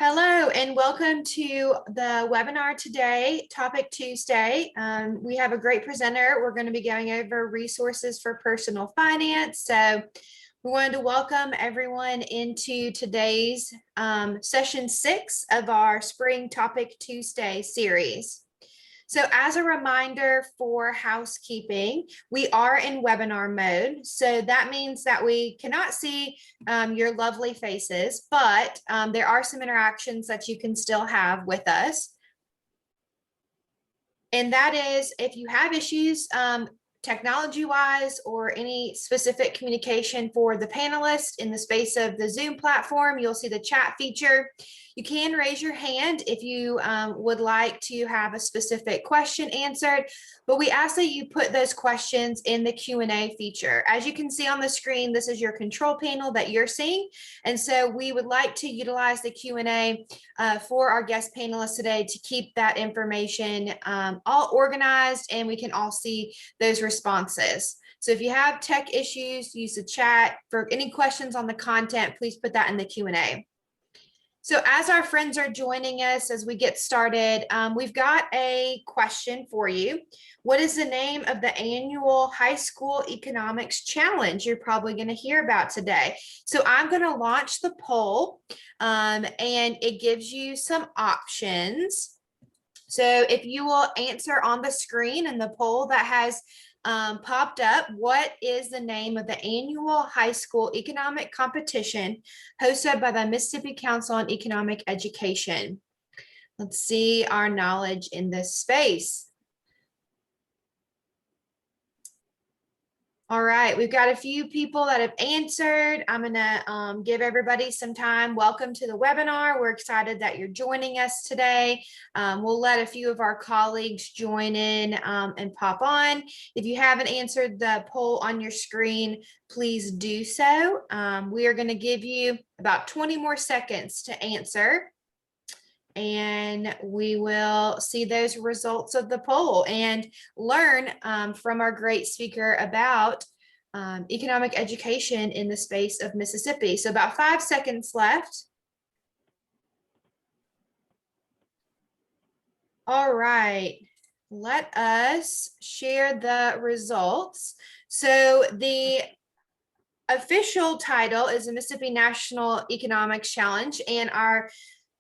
Hello and welcome to the webinar today, Topic Tuesday. We have a great presenter. We're going to be going over resources for personal finance. So we wanted to welcome everyone into today's session 6 of our Spring Topic Tuesday series. So as a reminder for housekeeping, we are in webinar mode. So that means that we cannot see your lovely faces, but there are some interactions that you can still have with us. And that is if you have issues technology-wise or any specific communication for the panelists in the space of the Zoom platform, you'll see the chat feature. You can raise your hand if you would like to have a specific question answered, but we ask that you put those questions in the Q&A feature. As you can see on the screen, this is your control panel that you're seeing. And so we would like to utilize the Q&A for our guest panelists today to keep that information all organized and we can all see those responses. So if you have tech issues, use the chat. For any questions on the content, please put that in the Q&A. So as our friends are joining us as we get started, we've got a question for you. What is the name of the annual high school economics challenge you're probably going to hear about today? So I'm going to launch the poll and it gives you some options. So if you will answer on the screen in the poll that has popped up, what is the name of the annual high school economic competition hosted by the Mississippi Council on Economic Education? Let's see our knowledge in this space. All right, we've got a few people that have answered. I'm gonna give everybody some time. Welcome to the webinar. We're excited that you're joining us today. We'll let a few of our colleagues join in and pop on. If you haven't answered the poll on your screen, please do so. We are gonna give you about 20 more seconds to answer. And we will see those results of the poll and learn from our great speaker about economic education in the space of Mississippi. So about 5 seconds left. All right, let us share the results. So the official title is the Mississippi National Economics Challenge, and our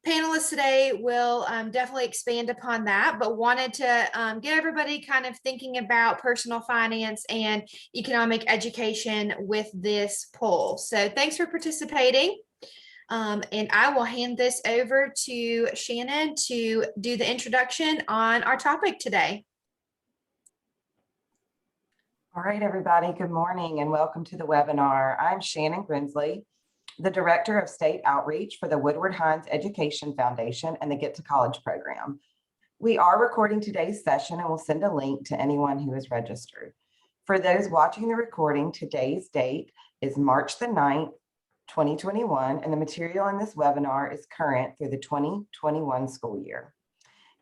panelists today will definitely expand upon that, but wanted to get everybody kind of thinking about personal finance and economic education with this poll. So thanks for participating. And I will hand this over to Shannon to do the introduction on our topic today. All right, everybody, good morning and welcome to the webinar. I'm Shannon Grinsley, the Director of State Outreach for the Woodward Hines Education Foundation and the Get to College program. We are recording today's session and will send a link to anyone who is registered. For those watching the recording, today's date is March the 9th, 2021, and the material in this webinar is current through the 2021 school year.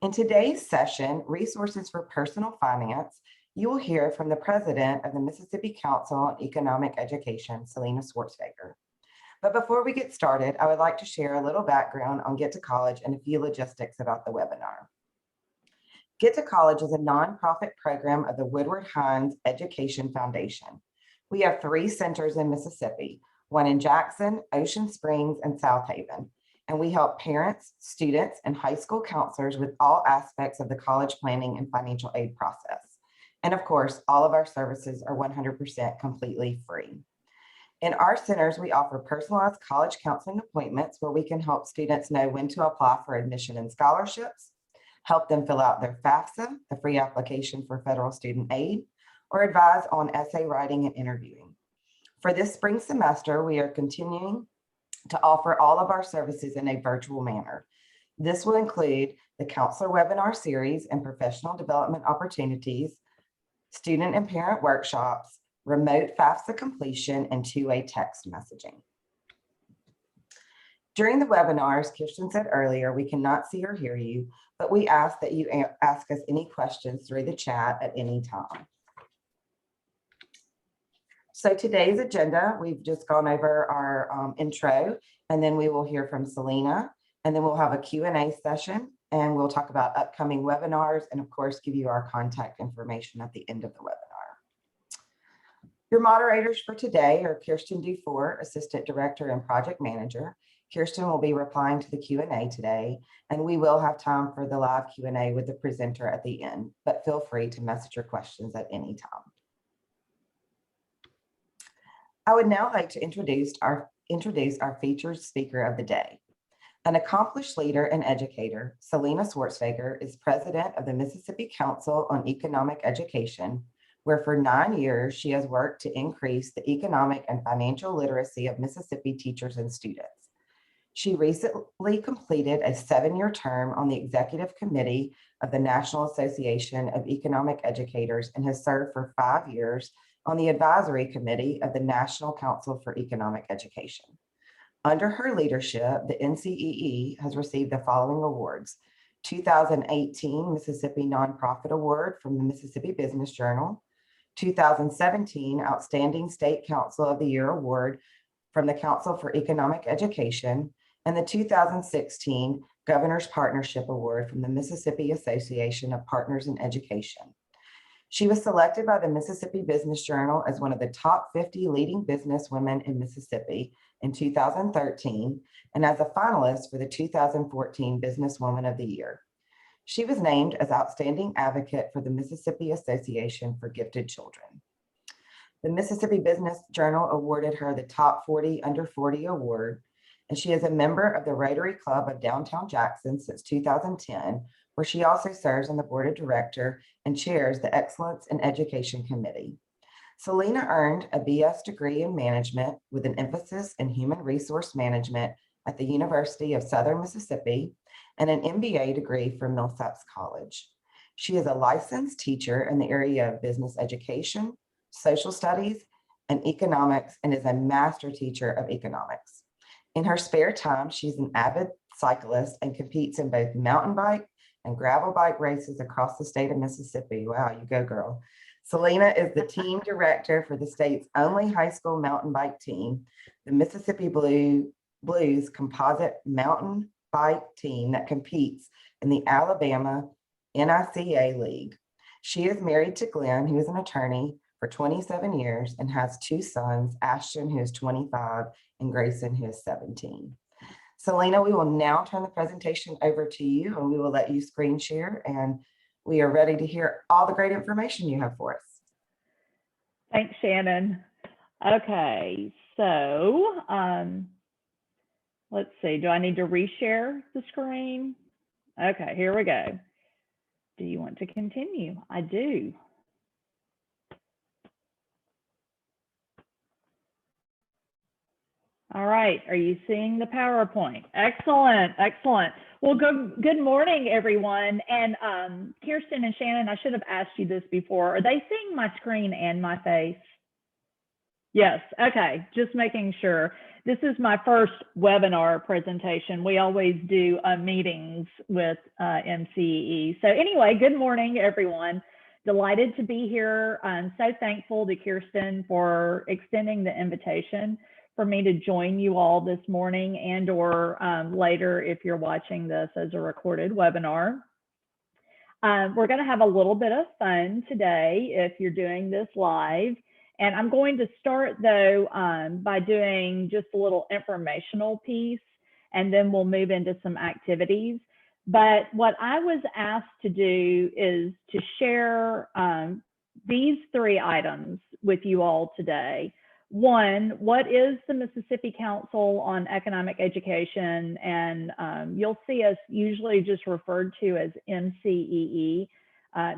In today's session, Resources for Personal Finance, you will hear from the President of the Mississippi Council on Economic Education, Selena Schwarzfeger. But before we get started, I would like to share a little background on Get to College and a few logistics about the webinar. Get to College is a nonprofit program of the Woodward Hines Education Foundation. We have 3 centers in Mississippi, one in Jackson, Ocean Springs, and South Haven. And we help parents, students, and high school counselors with all aspects of the college planning and financial aid process. And of course, all of our services are 100% completely free. In our centers, we offer personalized college counseling appointments where we can help students know when to apply for admission and scholarships, help them fill out their FAFSA, the free application for federal student aid, or advise on essay writing and interviewing. For this spring semester, we are continuing to offer all of our services in a virtual manner. This will include the counselor webinar series and professional development opportunities, student and parent workshops, remote FAFSA completion, and two-way text messaging. During the webinar, as Kirsten said earlier, we cannot see or hear you, but we ask that you ask us any questions through the chat at any time. So today's agenda, we've just gone over our intro, and then we will hear from Selena, And then we'll have a Q&A session, and we'll talk about upcoming webinars and, of course, give you our contact information at the end of the webinar. Your moderators for today are Kirsten Dufour, Assistant Director and Project Manager. Kirsten will be replying to the Q&A today, and we will have time for the live Q&A with the presenter at the end, but feel free to message your questions at any time. I would now like to introduce our featured speaker of the day. An accomplished leader and educator, Selena Schwarzfeger is president of the Mississippi Council on Economic Education, where for 9 years she has worked to increase the economic and financial literacy of Mississippi teachers and students. She recently completed a 7-year term on the executive committee of the National Association of Economic Educators and has served for 5 years on the advisory committee of the National Council for Economic Education. Under her leadership, the MSCEE has received the following awards: 2018 Mississippi Nonprofit Award from the Mississippi Business Journal, 2017 Outstanding State Council of the Year Award from the Council for Economic Education, and the 2016 Governor's Partnership Award from the Mississippi Association of Partners in Education. She was selected by the Mississippi Business Journal as one of the top 50 leading business women in Mississippi in 2013, and as a finalist for the 2014 Businesswoman of the Year. She was named as Outstanding Advocate for the Mississippi Association for Gifted Children. The Mississippi Business Journal awarded her the Top 40 Under 40 Award, and she is a member of the Rotary Club of Downtown Jackson since 2010, where she also serves on the board of directors and chairs the Excellence in Education Committee. Selena earned a BS degree in management with an emphasis in human resource management at the University of Southern Mississippi and an MBA degree from Millsaps College. She is a licensed teacher in the area of business education, social studies, and economics, and is a master teacher of economics. In her spare time, she's an avid cyclist and competes in both mountain bike and gravel bike races across the state of Mississippi. Wow, you go, girl. Selena is the team director for the state's only high school mountain bike team, the Mississippi Blues Composite Mountain Bike Team that competes in the Alabama NICA League. She is married to Glenn, who is an attorney for 27 years and has 2 sons, Ashton, who is 25, and Grayson, who is 17. Selena, we will now turn the presentation over to you, and we will let you screen share, and we are ready to hear all the great information you have for us. Thanks, Shannon. Okay, so let's see, do I need to reshare the screen? Okay, here we go. Do you want to continue? I do. All right, are you seeing the PowerPoint? Excellent, excellent. Well, good morning, everyone. And Kirsten and Shannon, I should have asked you this before. Are they seeing my screen and my face? Yes, okay, just making sure. This is my first webinar presentation. We always do meetings with MSCEE. So anyway, good morning, everyone. Delighted to be here. I'm so thankful to Kirsten for extending the invitation for me to join you all this morning and or later if you're watching this as a recorded webinar. We're going to have a little bit of fun today if you're doing this live. And I'm going to start though by doing just a little informational piece, and then we'll move into some activities. But what I was asked to do is to share these 3 items with you all today. One, what is the Mississippi Council on Economic Education? And you'll see us usually just referred to as MSCEE.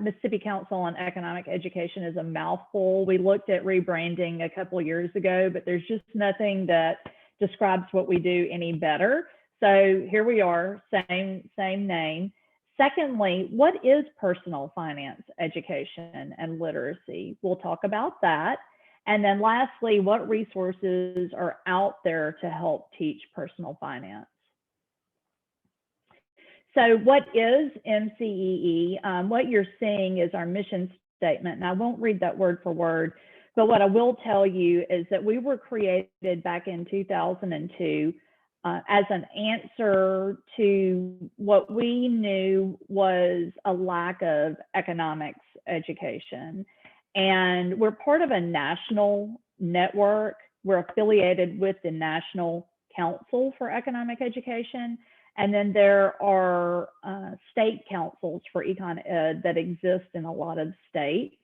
Mississippi Council on Economic Education is a mouthful. We looked at rebranding a couple of years ago, but there's just nothing that describes what we do any better. So here we are, same name. Secondly, what is personal finance education and literacy? We'll talk about that. And then lastly, what resources are out there to help teach personal finance? So what is MSCEE? What you're seeing is our mission statement, and I won't read that word for word, but what I will tell you is that we were created back in 2002 as an answer to what we knew was a lack of economics education. And we're part of a national network. We're affiliated with the National Council for Economic Education. And then there are state councils for econ ed that exist in a lot of states.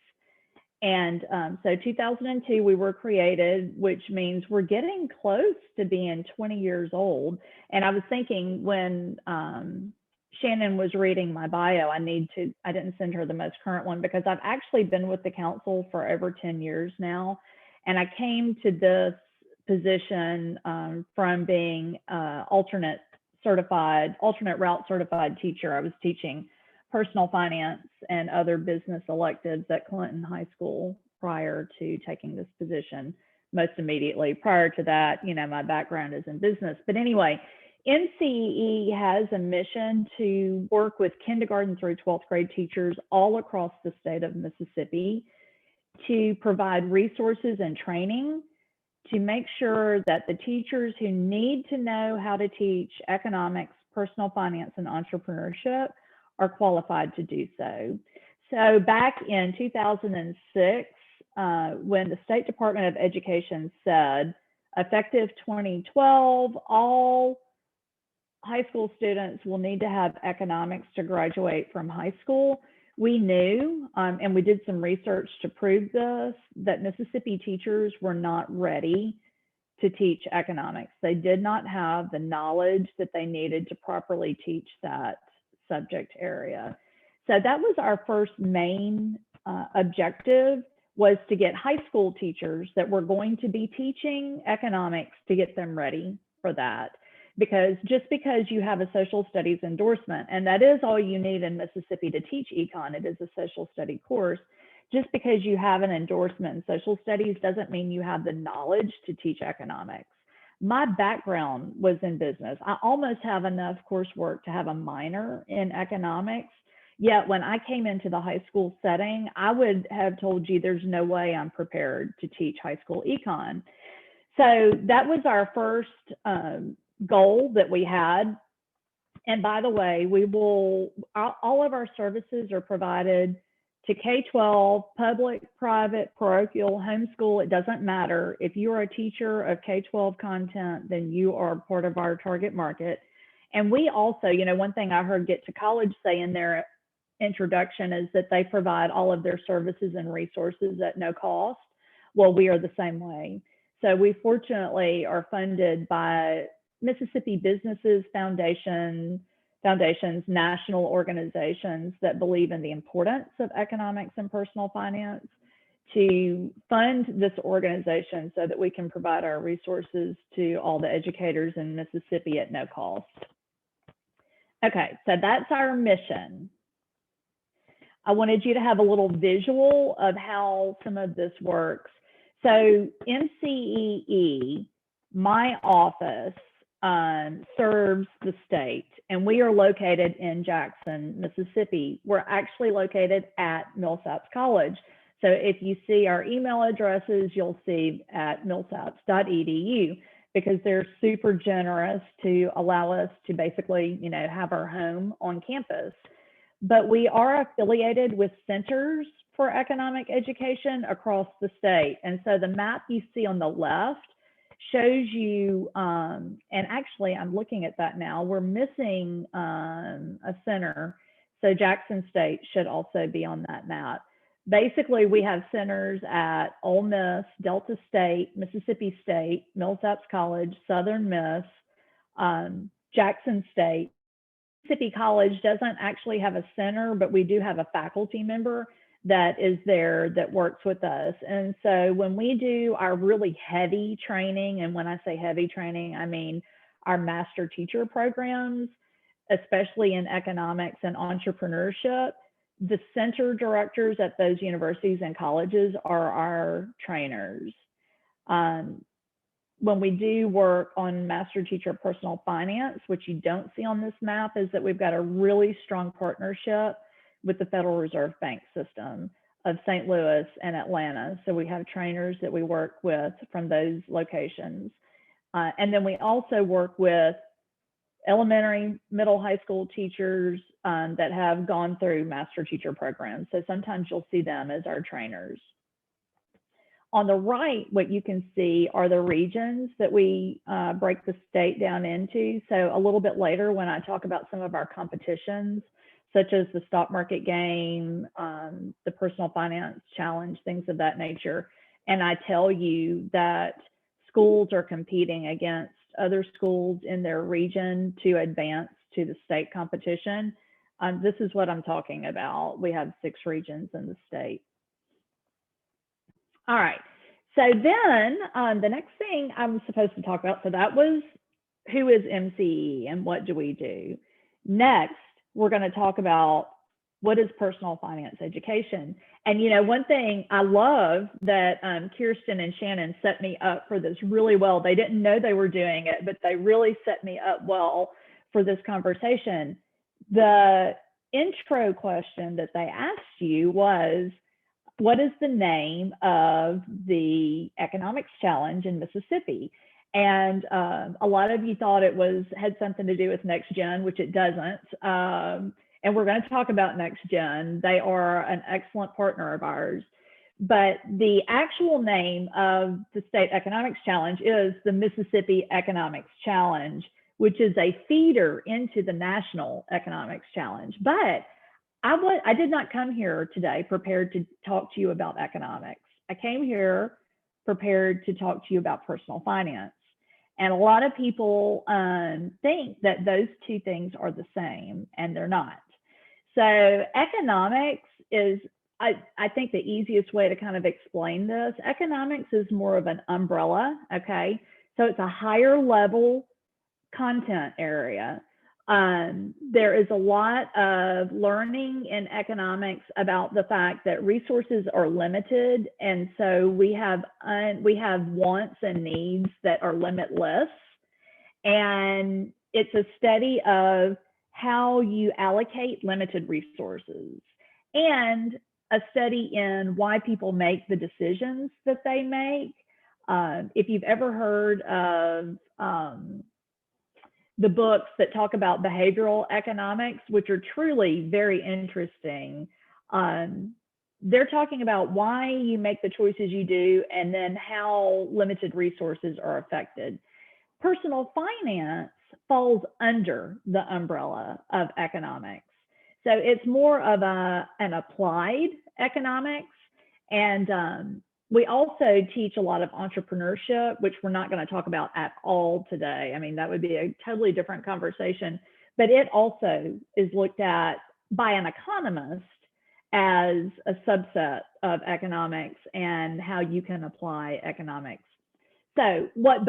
And so 2002, we were created, which means we're getting close to being 20 years old. And I was thinking when Shannon was reading my bio, I didn't send her the most current one because I've actually been with the council for over 10 years now. And I came to this position from being alternate route certified teacher. I was teaching personal finance and other business electives at Clinton High School prior to taking this position most immediately. Prior to that, my background is in business. But anyway, MSCEE has a mission to work with kindergarten through 12th grade teachers all across the state of Mississippi to provide resources and training to make sure that the teachers who need to know how to teach economics, personal finance, and entrepreneurship are qualified to do so. So back in 2006, when the State Department of Education said, effective 2012, all high school students will need to have economics to graduate from high school, we knew, and we did some research to prove this, that Mississippi teachers were not ready to teach economics. They did not have the knowledge that they needed to properly teach that subject area. So that was our first main objective, was to get high school teachers that were going to be teaching economics to get them ready for that. Because just because you have a social studies endorsement, and that is all you need in Mississippi to teach econ, it is a social study course, just because you have an endorsement in social studies doesn't mean you have the knowledge to teach economics. My background was in business. I almost have enough coursework to have a minor in economics. Yet when I came into the high school setting, I would have told you there's no way I'm prepared to teach high school econ. So that was our first goal that we had. And by the way, all of our services are provided to K-12, public, private, parochial, homeschool, it doesn't matter. If you are a teacher of K-12 content, then you are part of our target market. And we also, one thing I heard Get to College say in their introduction is that they provide all of their services and resources at no cost. Well, we are the same way. So we fortunately are funded by Mississippi businesses, foundations, national organizations that believe in the importance of economics and personal finance to fund this organization so that we can provide our resources to all the educators in Mississippi at no cost. Okay, so that's our mission. I wanted you to have a little visual of how some of this works. So MSCEE, my office, serves the state, and we are located in Jackson, Mississippi. We're actually located at Millsaps College. So if you see our email addresses, you'll see at millsaps.edu, because they're super generous to allow us to basically, have our home on campus. But we are affiliated with centers for economic education across the state. And so the map you see on the left shows you, and actually I'm looking at that now, we're missing a center. So Jackson State should also be on that map. Basically, we have centers at Ole Miss, Delta State, Mississippi State, Millsaps College, Southern Miss, Jackson State. Mississippi College doesn't actually have a center, but we do have a faculty member that is there that works with us. And so when we do our really heavy training, and when I say heavy training, I mean our master teacher programs, especially in economics and entrepreneurship, the center directors at those universities and colleges are our trainers. When we do work on master teacher personal finance, which you don't see on this map, is that we've got a really strong partnership with the Federal Reserve Bank system of St. Louis and Atlanta. So we have trainers that we work with from those locations. And then we also work with elementary, middle, high school teachers that have gone through master teacher programs. So sometimes you'll see them as our trainers. On the right, what you can see are the regions that we break the state down into. So a little bit later, when I talk about some of our competitions, such as the stock market game, the personal finance challenge, things of that nature, and I tell you that schools are competing against other schools in their region to advance to the state competition, this is what I'm talking about. We have 6 regions in the state. All right, so then the next thing I'm supposed to talk about, so that was who is MSCEE and what do we do? Next, we're going to talk about what is personal finance education. And you know, one thing I love that Kirsten and Shannon set me up for this really well. They didn't know they were doing it, but they really set me up well for this conversation. The intro question that they asked you was, what is the name of the economics challenge in Mississippi? And a lot of you thought it had something to do with Next Gen, which it doesn't. And we're going to talk about Next Gen. They are an excellent partner of ours. But the actual name of the State Economics Challenge is the Mississippi Economics Challenge, which is a feeder into the National Economics Challenge. But I did not come here today prepared to talk to you about economics. I came here prepared to talk to you about personal finance. And a lot of people think that those two things are the same, and they're not. So economics is, I think, the easiest way to kind of explain this. Economics is more of an umbrella, okay? So it's a higher level content area. There is a lot of learning in economics about the fact that resources are limited, and so we have wants and needs that are limitless. And it's a study of how you allocate limited resources, and a study in why people make the decisions that they make. If you've ever heard of the books that talk about behavioral economics, which are truly very interesting, they're talking about why you make the choices you do and then how limited resources are affected. Personal finance falls under the umbrella of economics. So it's more of an applied economics. And we also teach a lot of entrepreneurship, which we're not going to talk about at all today. I mean, that would be a totally different conversation, but it also is looked at by an economist as a subset of economics and how you can apply economics. So we're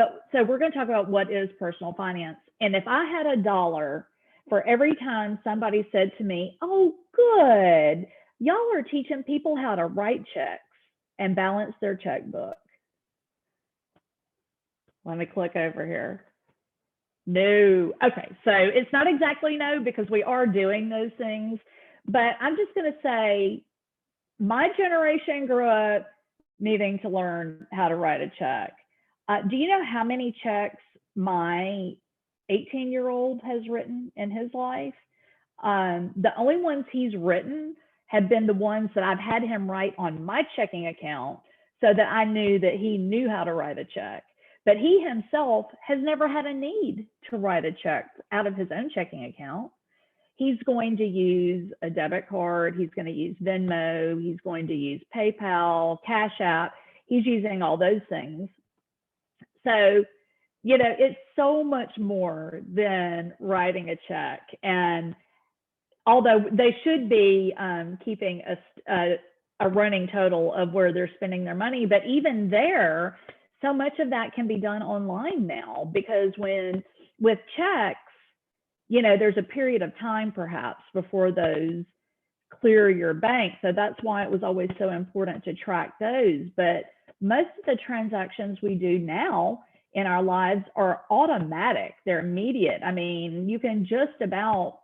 going to talk about what is personal finance. And if I had $1 for every time somebody said to me, oh, good, y'all are teaching people how to write checks and balance their checkbook. Let me click over here. No. Okay, so it's not exactly no, because we are doing those things, but I'm just going to say my generation grew up needing to learn how to write a check. Do you know how many checks my 18-year-old has written in his life? The only ones he's written have been the ones that I've had him write on my checking account so that I knew that he knew how to write a check. But he himself has never had a need to write a check out of his own checking account. He's going to use a debit card. He's going to use Venmo. He's going to use PayPal, Cash App. He's using all those things. So, you know, it's so much more than writing a check. And although they should be keeping a running total of where they're spending their money, but even there, so much of that can be done online now, because with checks, you know, there's a period of time perhaps before those clear your bank. So that's why it was always so important to track those. But most of the transactions we do now in our lives are automatic. They're immediate. I mean, you can just about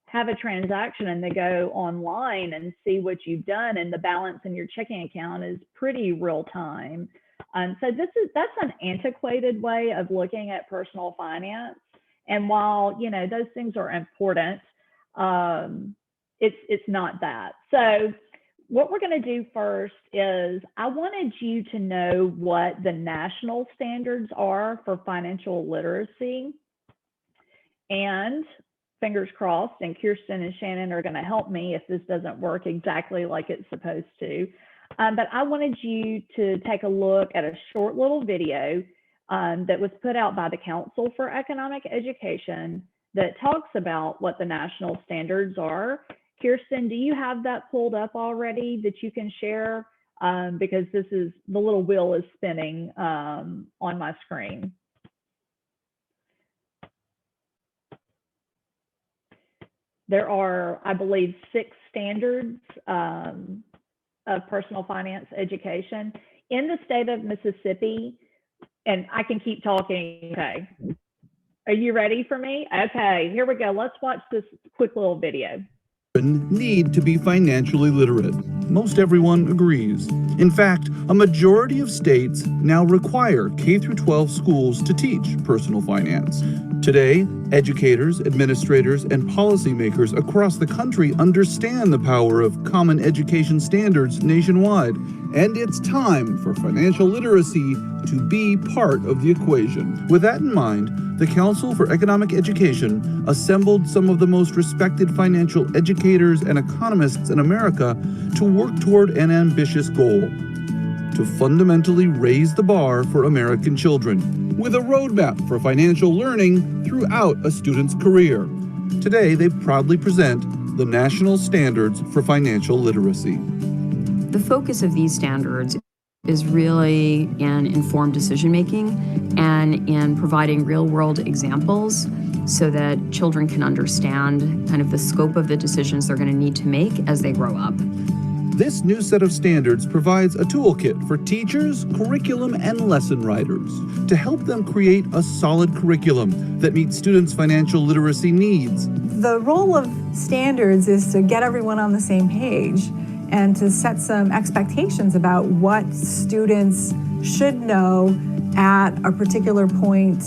have a transaction and they go online and see what you've done, and the balance in your checking account is pretty real time. So that's an antiquated way of looking at personal finance. And while, you know, those things are important, it's not that. So what we're going to do first is I wanted you to know what the national standards are for financial literacy. And fingers crossed, and Kirsten and Shannon are going to help me if this doesn't work exactly like it's supposed to. But I wanted you to take a look at a short little video that was put out by the Council for Economic Education that talks about what the national standards are. Kirsten, do you have that pulled up already that you can share? Because the little wheel is spinning on my screen. There are, I believe, 6 standards of personal finance education in the state of Mississippi. And I can keep talking. Okay. Are you ready for me? Okay, here we go. Let's watch this quick little video. Need to be financially literate. Most everyone agrees. In fact, a majority of states now require K-12 schools to teach personal finance. Today, educators, administrators, and policymakers across the country understand the power of common education standards nationwide, and it's time for financial literacy to be part of the equation. With that in mind, the Council for Economic Education assembled some of the most respected financial educators and economists in America to work toward an ambitious goal: to fundamentally raise the bar for American children, with a roadmap for financial learning throughout a student's career. Today, they proudly present the National Standards for Financial Literacy. The focus of these standards is really in informed decision-making and in providing real-world examples so that children can understand kind of the scope of the decisions they're going to need to make as they grow up. This new set of standards provides a toolkit for teachers, curriculum, and lesson writers to help them create a solid curriculum that meets students' financial literacy needs. The role of standards is to get everyone on the same page and to set some expectations about what students should know at a particular point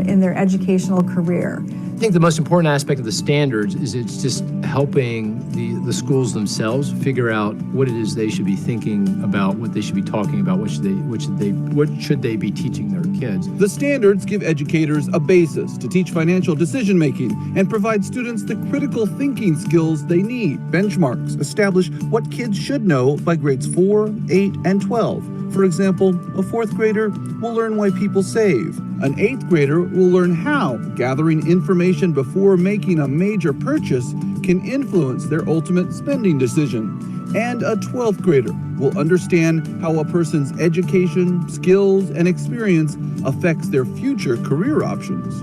in their educational career. I think the most important aspect of the standards is it's just helping the schools themselves figure out what it is they should be thinking about, what they should be talking about, what should they be teaching their kids. The standards give educators a basis to teach financial decision-making and provide students the critical thinking skills they need. Benchmarks establish what kids should know by grades 4, 8, and 12. For example, a 4th grader will learn why people save. An 8th grader will learn how gathering information before making a major purchase can influence their ultimate spending decision. And a 12th grader will understand how a person's education, skills, and experience affects their future career options.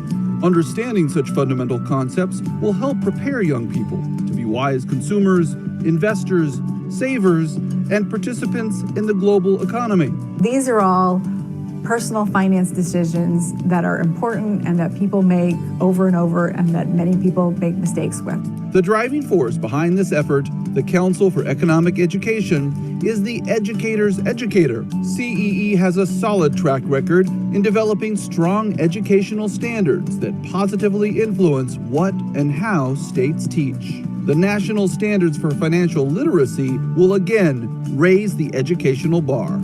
Understanding such fundamental concepts will help prepare young people to be wise consumers, investors, savers, and participants in the global economy. These are all personal finance decisions that are important and that people make over and over and that many people make mistakes with. The driving force behind this effort, the Council for Economic Education, is the educator's educator. CEE has a solid track record in developing strong educational standards that positively influence what and how states teach. The National Standards for Financial Literacy will again raise the educational bar.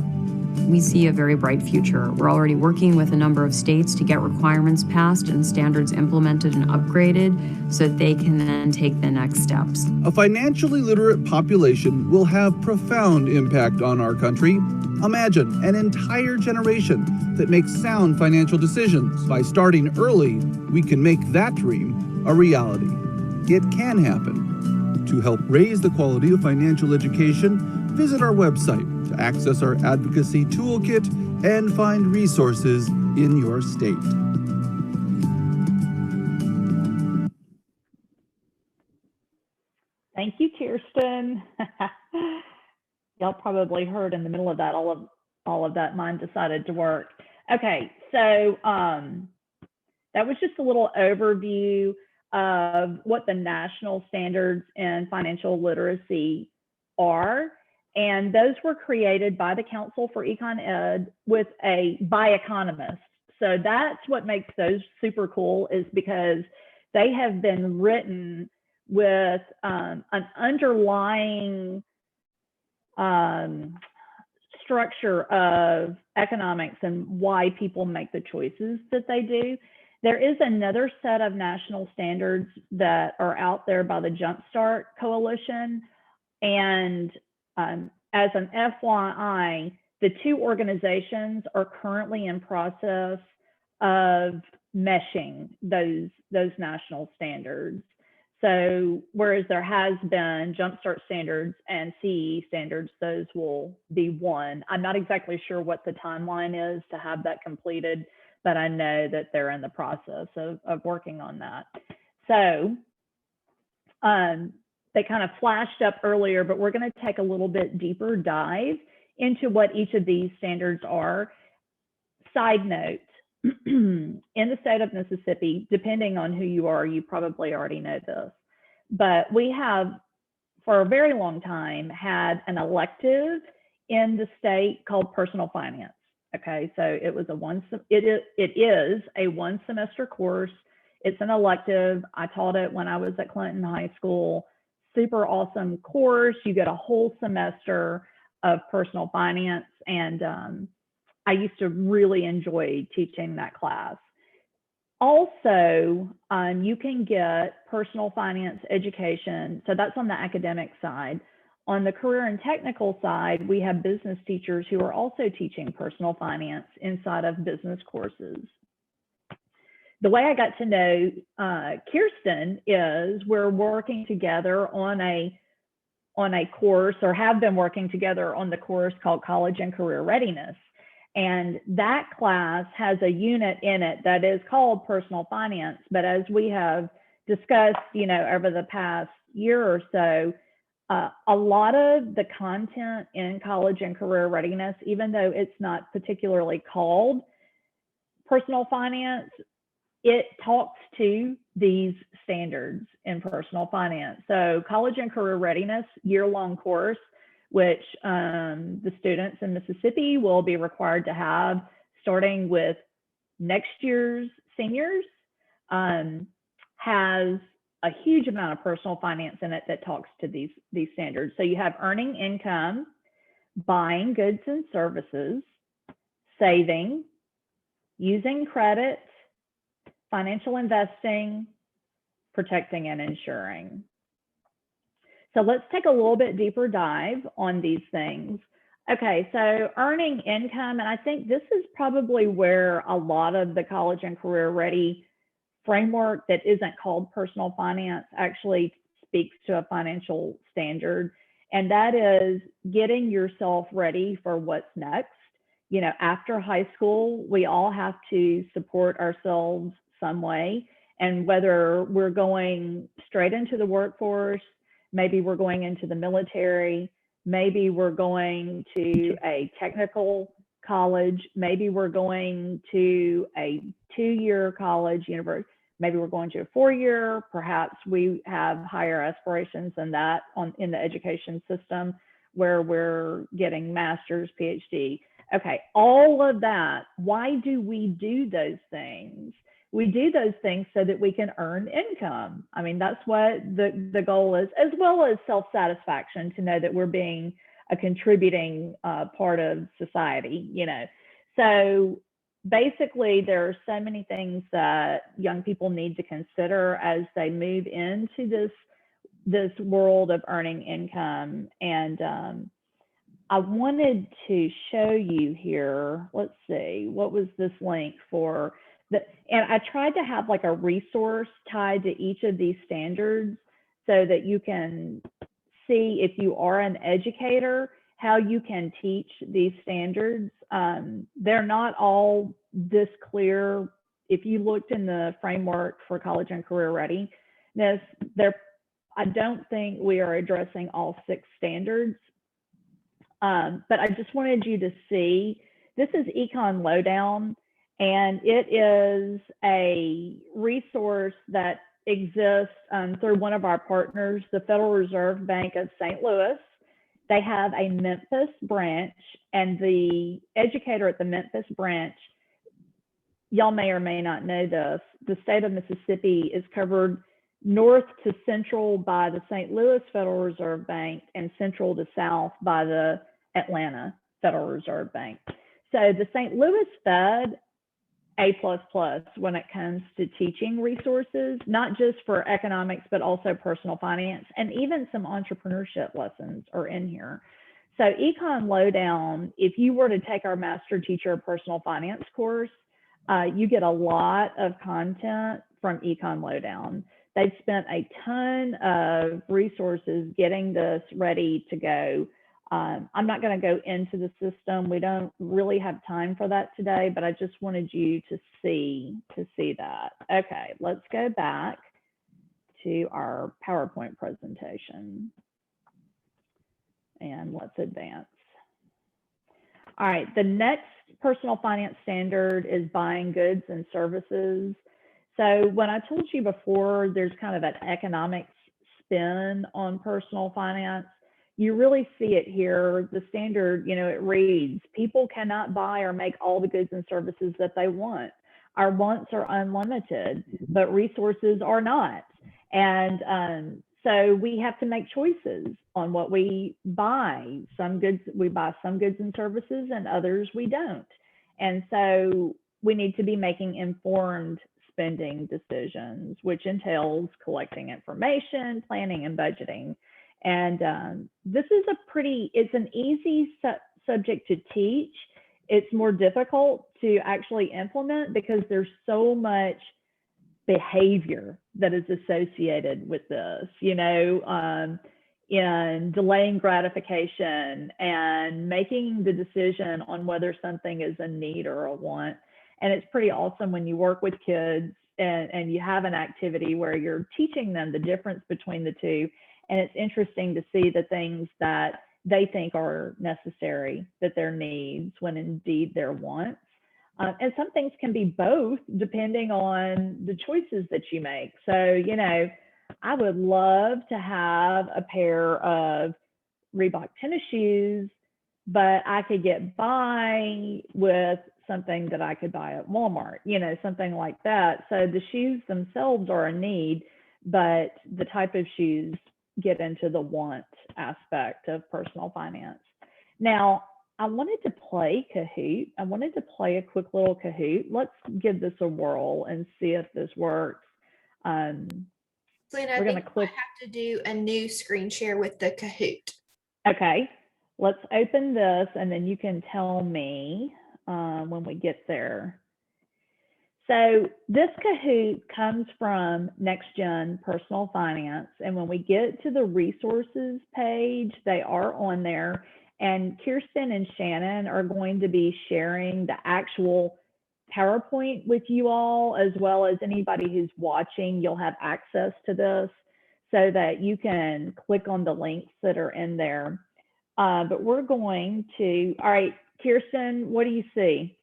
We see a very bright future. We're already working with a number of states to get requirements passed and standards implemented and upgraded so that they can then take the next steps. A financially literate population will have profound impact on our country. Imagine an entire generation that makes sound financial decisions. By starting early, we can make that dream a reality. It can happen. To help raise the quality of financial education, visit our website to access our advocacy toolkit and find resources in your state. Thank you, Kirsten. Y'all probably heard in the middle of that, all of that, mine decided to work. Okay, so that was just a little overview of what the national standards in financial literacy are. And those were created by the Council for Econ Ed by economists. So that's what makes those super cool, is because they have been written with an underlying structure of economics and why people make the choices that they do. There is another set of national standards that are out there by the Jumpstart Coalition. And as an FYI, the two organizations are currently in process of meshing those national standards. So whereas there has been Jumpstart standards and CE standards, those will be one. I'm not exactly sure what the timeline is to have that completed, but I know that they're in the process of working on that. So they kind of flashed up earlier, but we're going to take a little bit deeper dive into what each of these standards are. Side note, in the state of Mississippi, depending on who you are, you probably already know this, but we have for a very long time had an elective in the state called personal finance. Okay, so it is a one semester course. It's an elective. I taught it when I was at Clinton High School. Super awesome course. You get a whole semester of personal finance, and I used to really enjoy teaching that class. Also, you can get personal finance education. So that's on the academic side. On the career and technical side, we have business teachers who are also teaching personal finance inside of business courses. The way I got to know Kirsten is we're working together on a course, or have been working together on the course called College and Career Readiness. And that class has a unit in it that is called personal finance. But as we have discussed, over the past year or so, a lot of the content in College and Career Readiness, even though it's not particularly called personal finance, it talks to these standards in personal finance. So College and Career Readiness, year-long course, which the students in Mississippi will be required to have starting with next year's seniors, has a huge amount of personal finance in it that talks to these standards. So you have earning income, buying goods and services, saving, using credit, financial investing, protecting and insuring. So let's take a little bit deeper dive on these things. Okay, so earning income, and I think this is probably where a lot of the College and Career Ready framework that isn't called personal finance actually speaks to a financial standard, and that is getting yourself ready for what's next. After high school, we all have to support ourselves some way, and whether we're going straight into the workforce, maybe we're going into the military, maybe we're going to a technical college, maybe we're going to a 2-year college, university, maybe we're going to a 4-year, perhaps we have higher aspirations than that in the education system where we're getting master's, PhD. Okay, all of that, why do we do those things? We do those things so that we can earn income. I mean, that's what the goal is, as well as self-satisfaction to know that we're being a contributing part of society, So basically, there are so many things that young people need to consider as they move into this world of earning income. And I wanted to show you here, let's see, what was this link for? And I tried to have like a resource tied to each of these standards so that you can see, if you are an educator, how you can teach these standards. They're not all this clear. If you looked in the framework for College and Career Readiness, I don't think we are addressing all 6 standards. But I just wanted you to see, this is Econ Lowdown, and it is a resource that exists through one of our partners, the Federal Reserve Bank of St. Louis. They have a Memphis branch, and the educator at the Memphis branch, y'all may or may not know this, the state of Mississippi is covered north to central by the St. Louis Federal Reserve Bank and central to south by the Atlanta Federal Reserve Bank. So the St. Louis Fed, A++ when it comes to teaching resources, not just for economics, but also personal finance, and even some entrepreneurship lessons are in here. So Econ Lowdown, if you were to take our Master Teacher Personal Finance course, you get a lot of content from Econ Lowdown. They've spent a ton of resources getting this ready to go. I'm not going to go into the system. We don't really have time for that today, but I just wanted you to see that. Okay, let's go back to our PowerPoint presentation and let's advance. All right, the next personal finance standard is buying goods and services. So when I told you before, there's kind of an economics spin on personal finance. You really see it here. The standard, it reads, people cannot buy or make all the goods and services that they want. Our wants are unlimited, but resources are not. And so we have to make choices on what we buy. Some goods, we buy some goods and services, and others we don't. And so we need to be making informed spending decisions, which entails collecting information, planning, and budgeting. And this is it's an easy subject to teach. It's more difficult to actually implement because there's so much behavior that is associated with this, in delaying gratification and making the decision on whether something is a need or a want. And it's pretty awesome when you work with kids and you have an activity where you're teaching them the difference between the two. And it's interesting to see the things that they think are necessary, that they're needs, when indeed they're wants. And some things can be both depending on the choices that you make. So, I would love to have a pair of Reebok tennis shoes, but I could get by with something that I could buy at Walmart, something like that. So the shoes themselves are a need, but the type of shoes get into the want aspect of personal finance. Now, I wanted to play Kahoot. I wanted to play a quick little Kahoot. Let's give this a whirl and see if this works. Selena, I think I have to do a new screen share with the Kahoot. Okay, let's open this and then you can tell me when we get there. So this Kahoot comes from Next Gen Personal Finance. And when we get to the resources page, they are on there. And Kirsten and Shannon are going to be sharing the actual PowerPoint with you all, as well as anybody who's watching. You'll have access to this so that you can click on the links that are in there. But we're going to, all right, Kirsten, what do you see?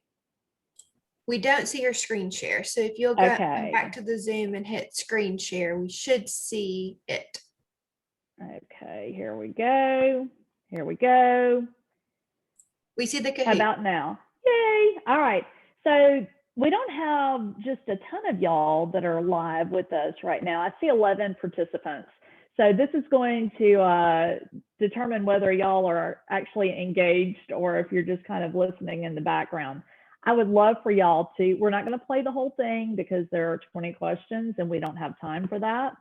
We don't see your screen share. So if you'll go back to the Zoom and hit screen share, we should see it. Okay, here we go. Here we go. We see the Kahoot. How about now? Yay. All right. So we don't have just a ton of y'all that are live with us right now. I see 11 participants. So this is going to determine whether y'all are actually engaged or if you're just kind of listening in the background. I would love for y'all to, we're not going to play the whole thing because there are 20 questions and we don't have time for that.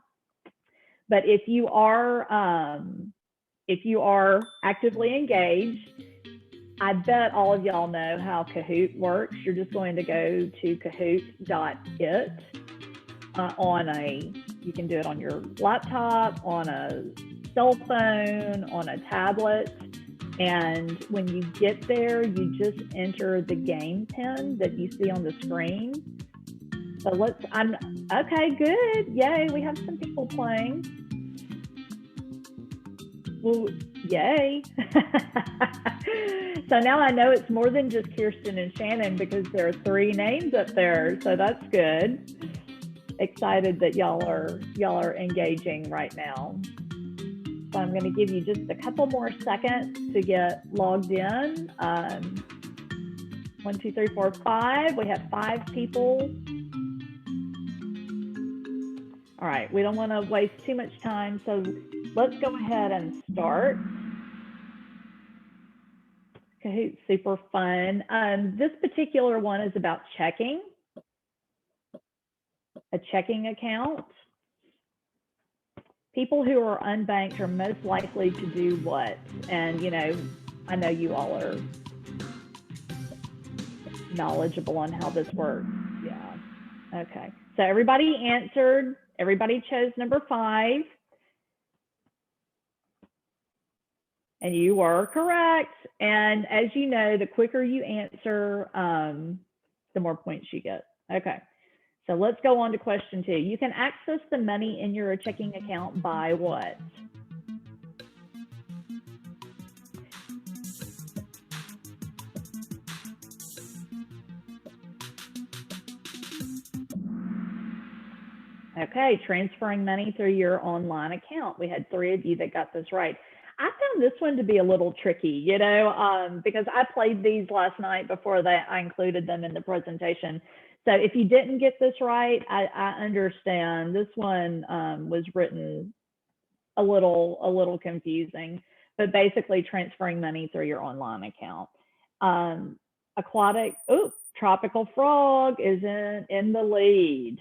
But if you are actively engaged, I bet all of y'all know how Kahoot works. You're just going to go to kahoot.it you can do it on your laptop, on a cell phone, on a tablet. And when you get there, you just enter the game pin that you see on the screen. So okay, good. Yay, we have some people playing. Well, yay. So now I know it's more than just Kirsten and Shannon because there are 3 names up there. So that's good. Excited that y'all are engaging right now. So I'm going to give you just a couple more seconds to get logged in. 1, 2, 3, 4, 5. We have 5 people. All right, we don't want to waste too much time, so let's go ahead and start. Kahoot's super fun. This particular one is about checking, a checking account. People who are unbanked are most likely to do what? And, you know, I know you all are knowledgeable on how this works. Yeah. Okay. So everybody answered. Everybody chose number 5. And you are correct. And as you know, the quicker you answer, the more points you get. Okay. So let's go on to question 2. You can access the money in your checking account by what? Okay, transferring money through your online account. We had 3 of you that got this right. I found this one to be a little tricky, you know, because I played these last night before I included them in the presentation. So if you didn't get this right, I understand. This one was written a little confusing, but basically transferring money through your online account. Tropical frog is in the lead.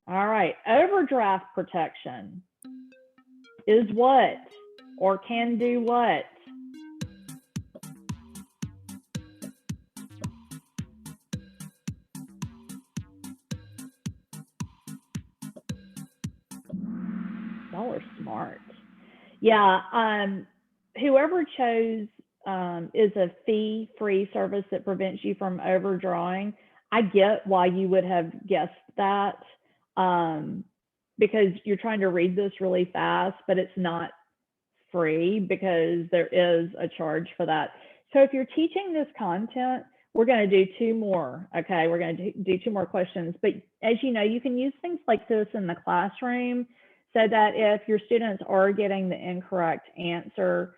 All right, overdraft protection is what or can do what? Y'all are smart. Yeah, whoever chose is a fee-free service that prevents you from overdrawing. I get why you would have guessed that because you're trying to read this really fast, but it's not free because there is a charge for that. So if you're teaching this content, we're going to do 2 more. Okay, we're going to do 2 more questions. But as you know, you can use things like this in the classroom so that if your students are getting the incorrect answer,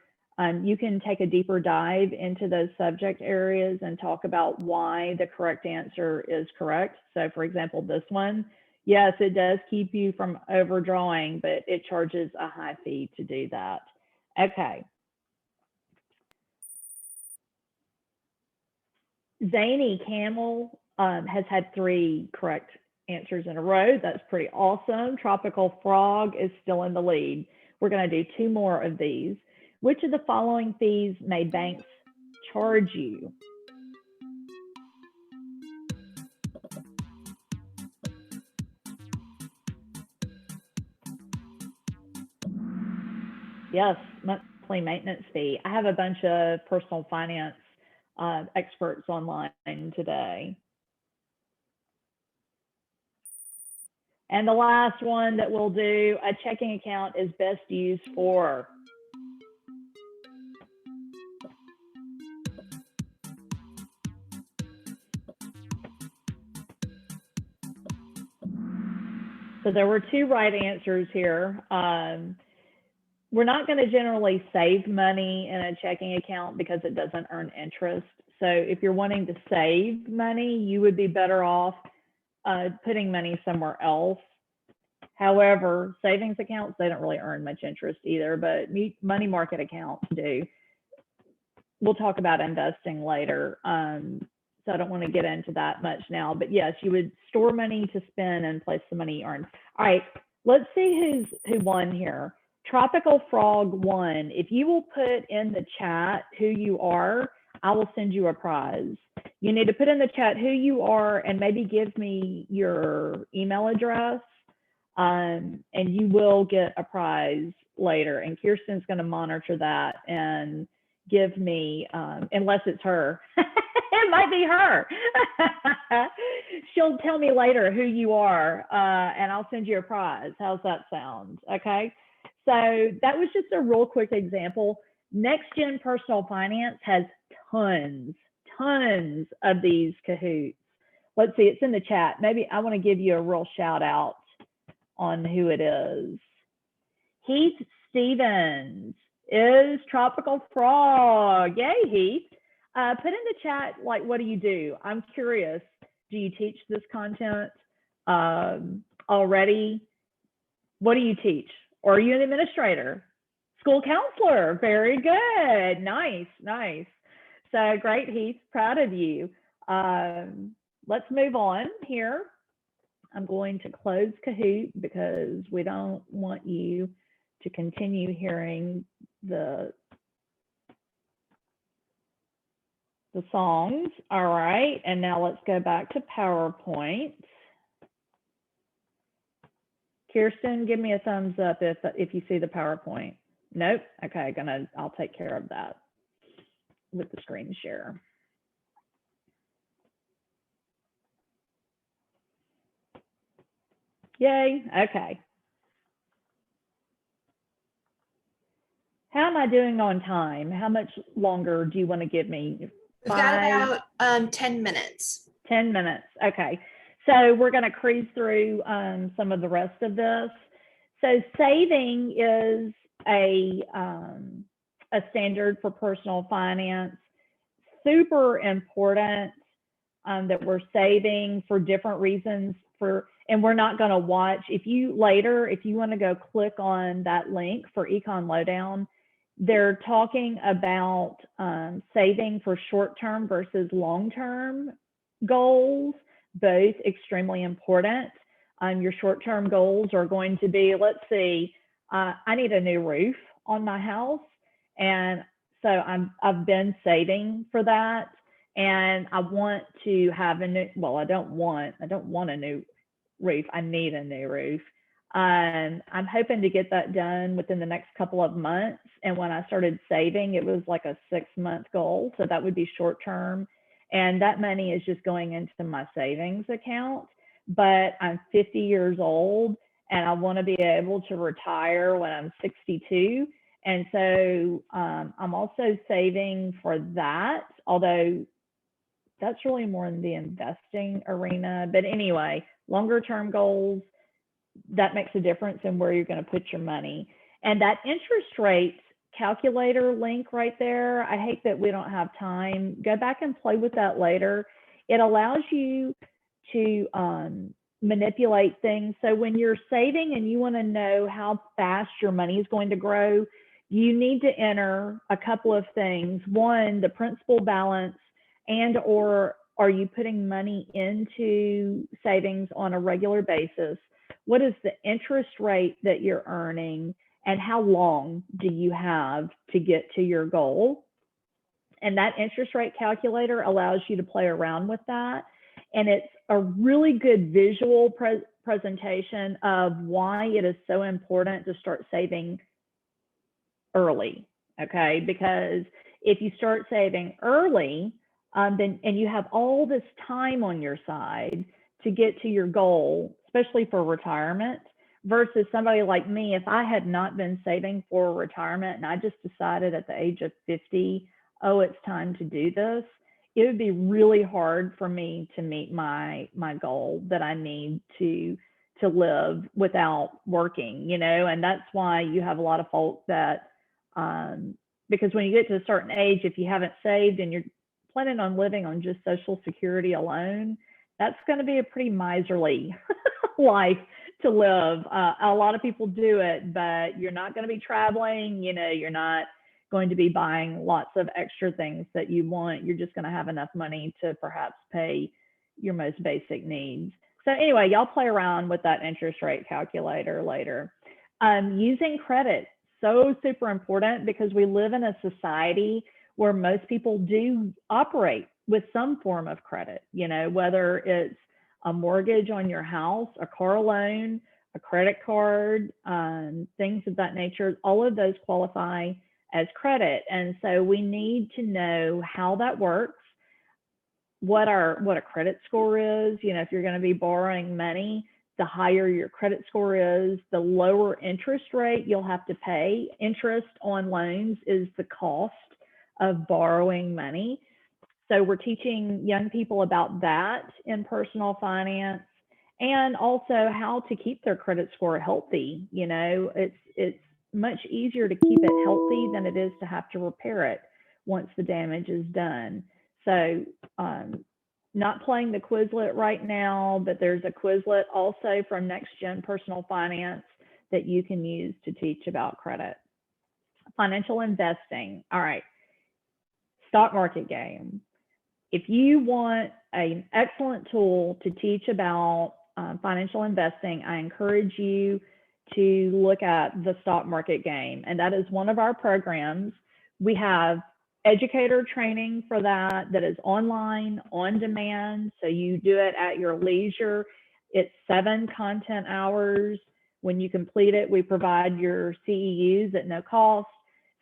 you can take a deeper dive into those subject areas and talk about why the correct answer is correct. So for example, this one, yes, it does keep you from overdrawing, but it charges a high fee to do that. Okay. Zany Camel has had 3 correct answers in a row. That's pretty awesome. Tropical Frog is still in the lead. We're going to do 2 more of these. Which of the following fees may banks charge you? Yes, monthly maintenance fee. I have a bunch of personal finance experts online today. And the last one that we'll do, a checking account is best used for. So there were 2 right answers here. We're not going to generally save money in a checking account because it doesn't earn interest. So if you're wanting to save money, you would be better off putting money somewhere else. However, savings accounts, they don't really earn much interest either, but money market accounts do. We'll talk about investing later. So I don't want to get into that much now, but yes, you would store money to spend and place the money you earn. All right, let's see who won here. Tropical Frog won. If you will put in the chat who you are, I will send you a prize. You need to put in the chat who you are and maybe give me your email address, and you will get a prize later. And Kirsten's going to monitor that and give me, unless it's her. It might be her. She'll tell me later who you are, and I'll send you a prize. How's that sound? Okay. So that was just a real quick example. Next Gen Personal Finance has tons of these Kahoots. Let's see, it's in the chat. Maybe I want to give you a real shout out on who it is. Heath Stevens is Tropical Frog. Yay, Heath. Put in the chat, like, what do you do? I'm curious. Do you teach this content already? What do you teach? Or are you an administrator? School counselor. Very good. Nice, nice. So great, Heath. Proud of you. Let's move on here. I'm going to close Kahoot because we don't want you to continue hearing the songs. All right, and now let's go back to PowerPoint. Kirsten, give me a thumbs up if you see the PowerPoint. Nope. Okay, I'll take care of that with the screen share. Yay. Okay. How am I doing on time? How much longer do you want to give me? We've got about 10 minutes. 10 minutes. Okay. So we're going to cruise through some of the rest of this. So saving is a standard for personal finance. Super important that we're saving for different reasons. And we're not going to watch. If you want to go click on that link for Econ Lowdown, they're talking about saving for short-term versus long-term goals, both extremely important. Your short-term goals are going to be, let's see, I need a new roof on my house. And so I've been saving for that. And I want to have a new, well, I don't want a new roof. I need a new roof. I'm hoping to get that done within the next couple of months. And when I started saving, it was like a 6-month goal. So that would be short term. And that money is just going into my savings account. But I'm 50 years old and I want to be able to retire when I'm 62. And so I'm also saving for that, although that's really more in the investing arena. But anyway, longer term goals, that makes a difference in where you're going to put your money. And that interest rate calculator link right there, I hate that we don't have time. Go back and play with that later. It allows you to manipulate things. So when you're saving and you want to know how fast your money is going to grow, you need to enter a couple of things. One, the principal balance, and or are you putting money into savings on a regular basis? What is the interest rate that you're earning, and how long do you have to get to your goal? And that interest rate calculator allows you to play around with that. And it's a really good visual presentation of why it is so important to start saving early, okay? Because if you start saving early, then you have all this time on your side to get to your goal, especially for retirement, versus somebody like me. If I had not been saving for retirement and I just decided at the age of 50, oh, it's time to do this, it would be really hard for me to meet my goal that I need to live without working, you know. And that's why you have a lot of folks that, because when you get to a certain age, if you haven't saved and you're planning on living on just Social Security alone, that's going to be a pretty miserly life to live. A lot of people do it, but you're not going to be traveling, you know, you're not going to be buying lots of extra things that you want. You're just going to have enough money to perhaps pay your most basic needs. So anyway, y'all play around with that interest rate calculator later. Using credit, so super important, because we live in a society where most people do operate with some form of credit, you know, whether it's a mortgage on your house, a car loan, a credit card, things of that nature. All of those qualify as credit. And so we need to know how that works, what a credit score is. You know, if you're going to be borrowing money, the higher your credit score is, the lower interest rate you'll have to pay. Interest on loans is the cost of borrowing money. So we're teaching young people about that in personal finance, and also how to keep their credit score healthy. You know, it's much easier to keep it healthy than it is to have to repair it once the damage is done. So not playing the Quizlet right now, but there's a Quizlet also from Next Gen Personal Finance that you can use to teach about credit. Financial investing. All right. Stock market game. If you want an excellent tool to teach about financial investing, I encourage you to look at the stock market game. And that is one of our programs. We have educator training for that is online, on demand. So you do it at your leisure. It's 7 content hours. When you complete it, we provide your CEUs at no cost.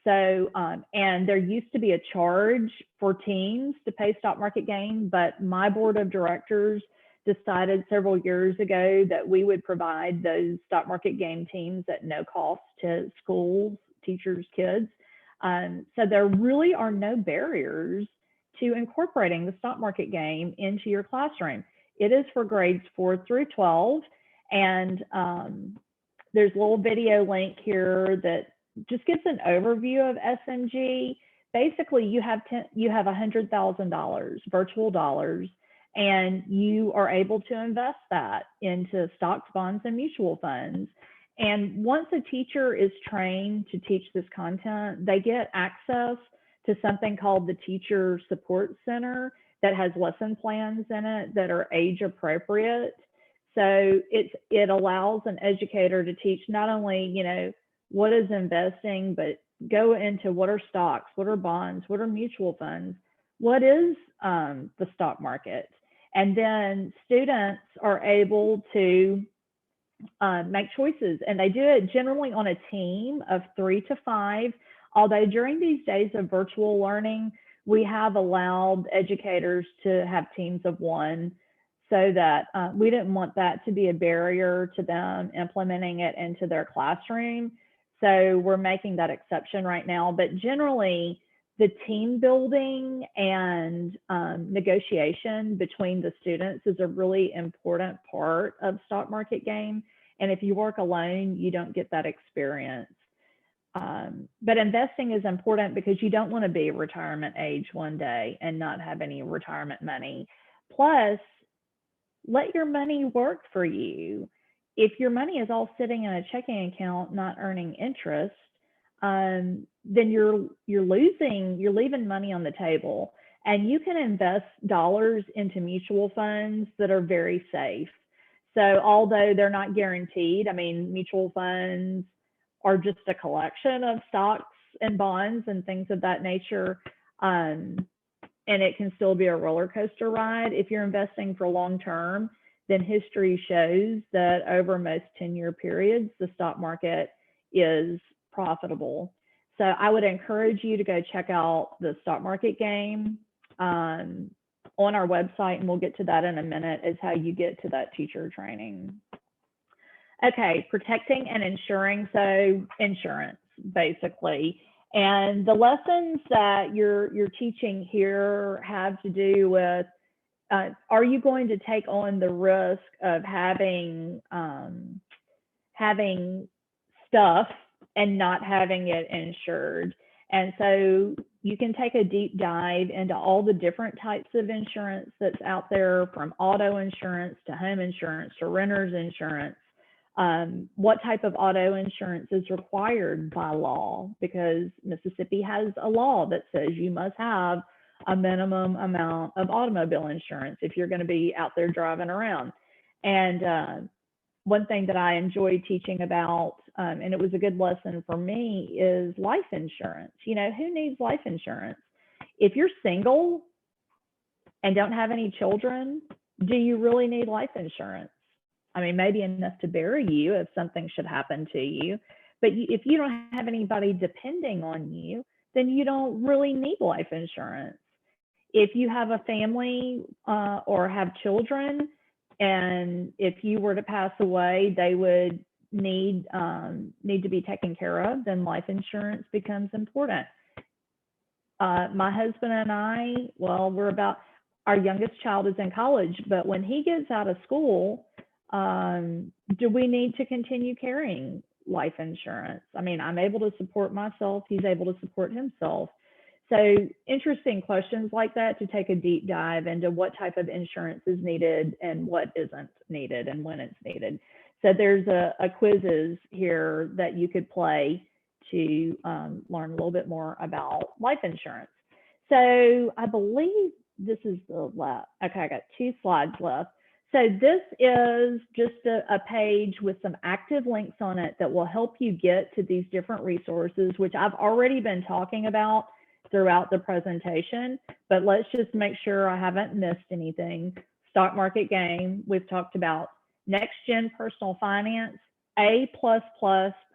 So, and there used to be a charge for teams to pay stock market game, but my board of directors decided several years ago that we would provide those stock market game teams at no cost to schools, teachers, kids. So there really are no barriers to incorporating the stock market game into your classroom. It is for grades 4 through 12. And there's a little video link here that just gives an overview of SMG. Basically, you have $100,000 virtual dollars, and you are able to invest that into stocks, bonds, and mutual funds. And once a teacher is trained to teach this content, they get access to something called the Teacher Support Center that has lesson plans in it that are age appropriate. So it allows an educator to teach not only, you know, what is investing, but go into what are stocks, what are bonds, what are mutual funds, what is the stock market. And then students are able to make choices, and they do it generally on a team of 3 to 5. Although during these days of virtual learning, we have allowed educators to have teams of 1, so that we didn't want that to be a barrier to them implementing it into their classroom. So we're making that exception right now. But generally, the team building and negotiation between the students is a really important part of stock market game. And if you work alone, you don't get that experience. But investing is important because you don't want to be retirement age one day and not have any retirement money. Plus, let your money work for you. If your money is all sitting in a checking account, not earning interest, then you're leaving money on the table. And you can invest dollars into mutual funds that are very safe. So although they're not guaranteed, I mean, mutual funds are just a collection of stocks and bonds and things of that nature. And it can still be a roller coaster ride. If you're investing for long term, then history shows that over most 10-year periods, the stock market is profitable. So I would encourage you to go check out the stock market game on our website, and we'll get to that in a minute, is how you get to that teacher training. Okay, protecting and insuring, so insurance, basically. And the lessons that you're teaching here have to do with, are you going to take on the risk of having stuff and not having it insured? And so you can take a deep dive into all the different types of insurance that's out there, from auto insurance to home insurance to renter's insurance. What type of auto insurance is required by law, because Mississippi has a law that says you must have a minimum amount of automobile insurance if you're going to be out there driving around. And one thing that I enjoyed teaching about, and it was a good lesson for me, is life insurance. You know, who needs life insurance? If you're single and don't have any children, do you really need life insurance? I mean, maybe enough to bury you if something should happen to you. But if you don't have anybody depending on you, then you don't really need life insurance. If you have a family or have children, and if you were to pass away, they would need to be taken care of, then life insurance becomes important. My husband and I, well, our youngest child is in college, but when he gets out of school, do we need to continue carrying life insurance. I mean, I'm able to support myself. He's able to support himself. So interesting questions like that to take a deep dive into what type of insurance is needed and what isn't needed and when it's needed. So there's a quizzes here that you could play to learn a little bit more about life insurance. So I believe this is the last. Okay, I got 2 slides left. So this is just a page with some active links on it that will help you get to these different resources, which I've already been talking about throughout the presentation, but let's just make sure I haven't missed anything. Stock market game, we've talked about. Next gen personal finance, A++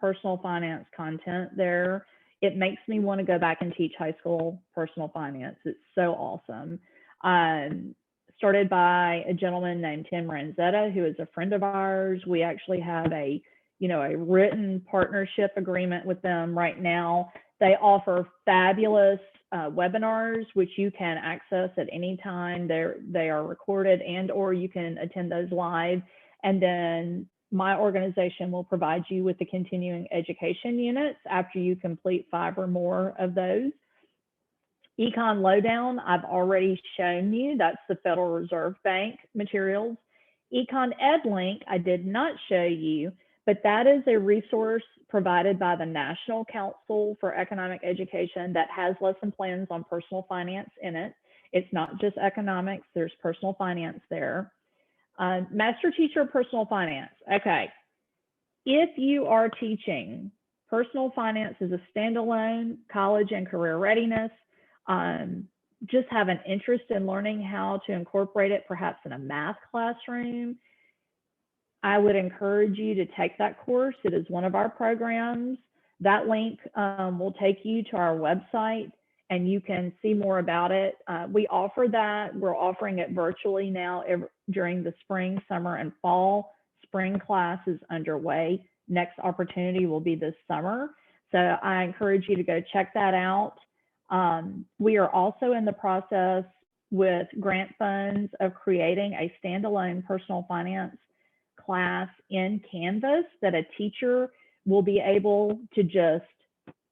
personal finance content there. It makes me want to go back and teach high school personal finance. It's so awesome. Started by a gentleman named Tim Ranzetta, who is a friend of ours. We actually have a written partnership agreement with them right now. They offer fabulous webinars, which you can access at any time. They are recorded and/or you can attend those live. And then my organization will provide you with the continuing education units after you complete 5 or more of those. Econ Lowdown, I've already shown you. That's the Federal Reserve Bank materials. Econ EdLink, I did not show you, but that is a resource provided by the National Council for Economic Education that has lesson plans on personal finance in it. It's not just economics, there's personal finance there. Master Teacher Personal Finance. Okay, if you are teaching personal finance as a standalone, college and career readiness, just have an interest in learning how to incorporate it perhaps in a math classroom, I would encourage you to take that course. It is one of our programs. That link will take you to our website and you can see more about it. We offer that. We're offering it virtually now during the spring, summer, and fall. Spring class is underway. Next opportunity will be this summer. So I encourage you to go check that out. We are also in the process with grant funds of creating a standalone personal finance class in Canvas that a teacher will be able to just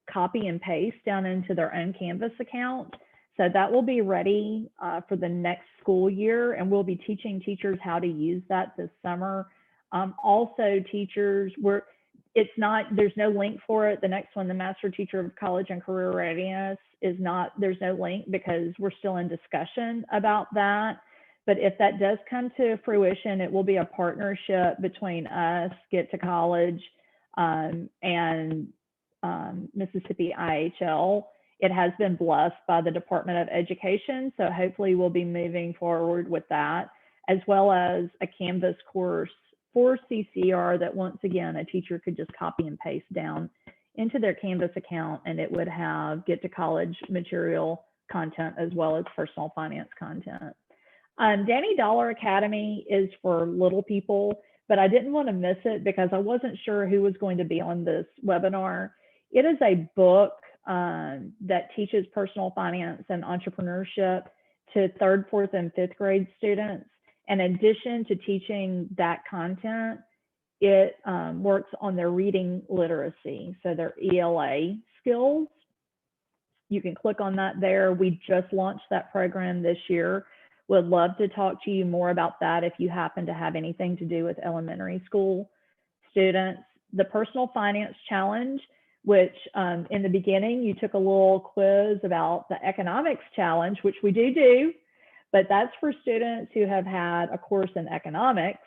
copy and paste down into their own Canvas account. So that will be ready for the next school year, and we'll be teaching teachers how to use that this summer. Also, teachers, there's no link for it. The next one, the Master Teacher of College and Career Readiness, there's no link because we're still in discussion about that. But if that does come to fruition, it will be a partnership between us, Get to College, and Mississippi IHL. It has been blessed by the Department of Education, so hopefully we'll be moving forward with that, as well as a Canvas course for CCR that, once again, a teacher could just copy and paste down into their Canvas account, and it would have Get to College material content as well as personal finance content. Danny Dollar Academy is for little people, but I didn't want to miss it because I wasn't sure who was going to be on this webinar. It is a book that teaches personal finance and entrepreneurship to 3rd, 4th, and 5th grade students. In addition to teaching that content, it works on their reading literacy, so their ELA skills. You can click on that there. We just launched that program this year. Would love to talk to you more about that if you happen to have anything to do with elementary school students. The Personal Finance Challenge, which in the beginning you took a little quiz about the economics challenge, which we do, but that's for students who have had a course in economics.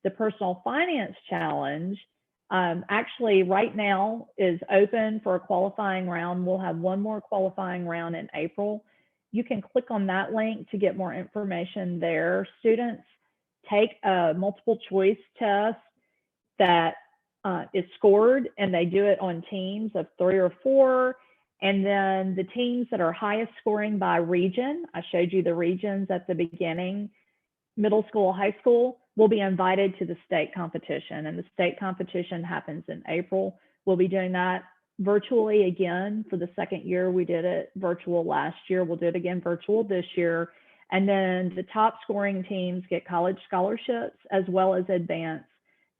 The Personal Finance Challenge actually right now is open for a qualifying round. We'll have one more qualifying round in April. You can click on that link to get more information there. Students take a multiple choice test that is scored, and they do it on teams of 3 or 4. And then the teams that are highest scoring by region, I showed you the regions at the beginning, middle school, high school, will be invited to the state competition. And the state competition happens in April. We'll be doing that virtually again for the 2nd year. We did it virtual last year. We'll do it again virtual this year. And then the top scoring teams get college scholarships as well as advance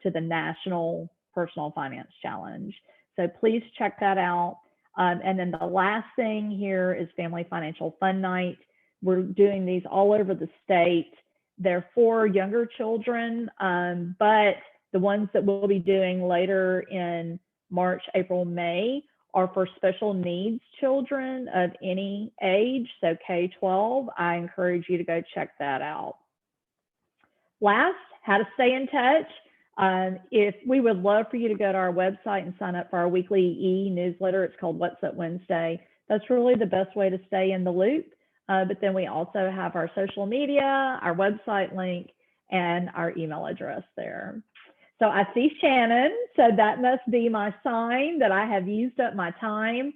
to the National Personal Finance Challenge. So please check that out. And then the last thing here is Family Financial Fun Night. We're doing these all over the state. They're for younger children, but the ones that we'll be doing later in March, April, May are for special needs children of any age, so K-12. I encourage you to go check that out. Last, how to stay in touch. If we would love for you to go to our website and sign up for our weekly e-newsletter. It's called What's Up Wednesday. That's really the best way to stay in the loop. But then we also have our social media, our website link, and our email address there. So I see Shannon, so that must be my sign that I have used up my time.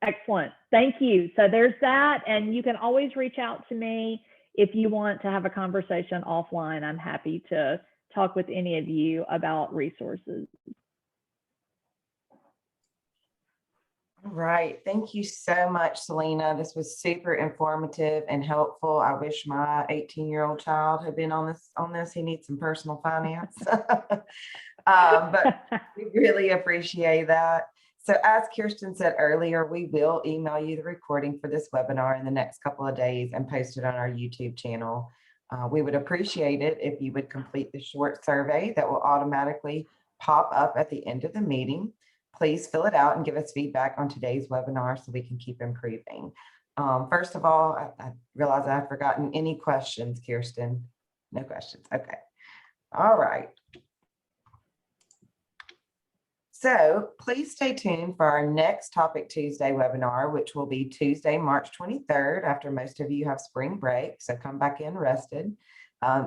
Excellent, thank you. So there's that, and you can always reach out to me if you want to have a conversation offline. I'm happy to talk with any of you about resources. All right, thank you so much, Selena. This was super informative and helpful. I wish my 18-year-old child had been on this. He needs some personal finance. But we really appreciate that. So as Kirsten said earlier, we will email you the recording for this webinar in the next couple of days and post it on our YouTube channel. We would appreciate it if you would complete the short survey that will automatically pop up at the end of the meeting. Please fill it out and give us feedback on today's webinar so we can keep improving. First of all, I realize I've forgotten any questions, Kirsten. No questions. Okay. All right. So please stay tuned for our next Topic Tuesday webinar, which will be Tuesday, March 23rd, after most of you have spring break. So come back in rested.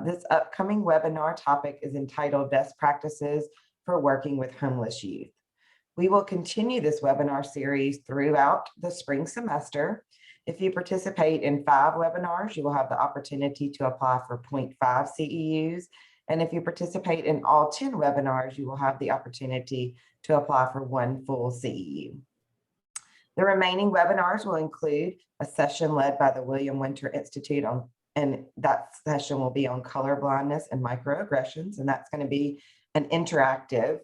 This upcoming webinar topic is entitled Best Practices for Working with Homeless Youth. We will continue this webinar series throughout the spring semester. If you participate in 5 webinars, you will have the opportunity to apply for 0.5 CEUs. And if you participate in all 10 webinars, you will have the opportunity to apply for 1 full CEU. The remaining webinars will include a session led by the William Winter Institute and that session will be on colorblindness and microaggressions. And that's going to be an interactive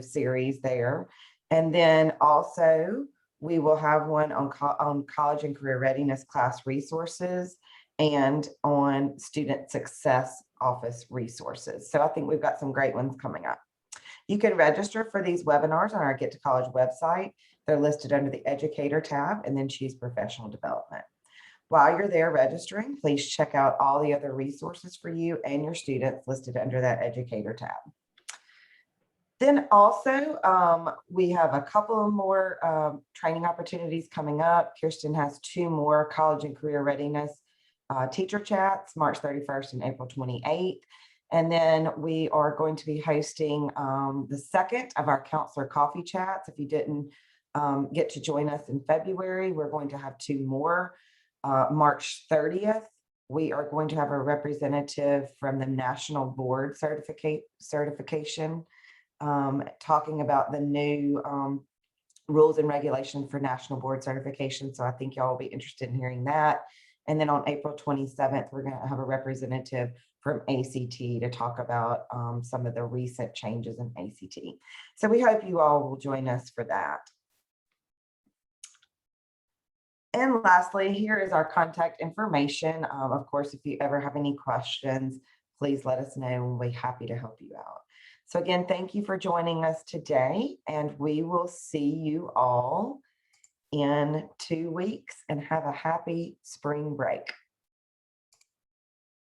series there. And then also we will have one on college and career readiness class resources and on student success office resources. So I think we've got some great ones coming up. You can register for these webinars on our Get to College website. They're listed under the Educator tab and then choose Professional Development. While you're there registering, please check out all the other resources for you and your students listed under that Educator tab. Then also, we have a couple of more training opportunities coming up. Kirsten has 2 more college and career readiness teacher chats, March 31st and April 28th. And then we are going to be hosting the second of our counselor coffee chats. If you didn't get to join us in February, we're going to have 2 more. March 30th, we are going to have a representative from the National Board certification talking about the new rules and regulations for National Board certification. So I think y'all will be interested in hearing that. And then on April 27th, we're going to have a representative from ACT to talk about some of the recent changes in ACT. So we hope you all will join us for that. And lastly, here is our contact information. Of course, if you ever have any questions, please let us know and we'll be happy to help you out. So again, thank you for joining us today, and we will see you all in 2 weeks, and have a happy spring break.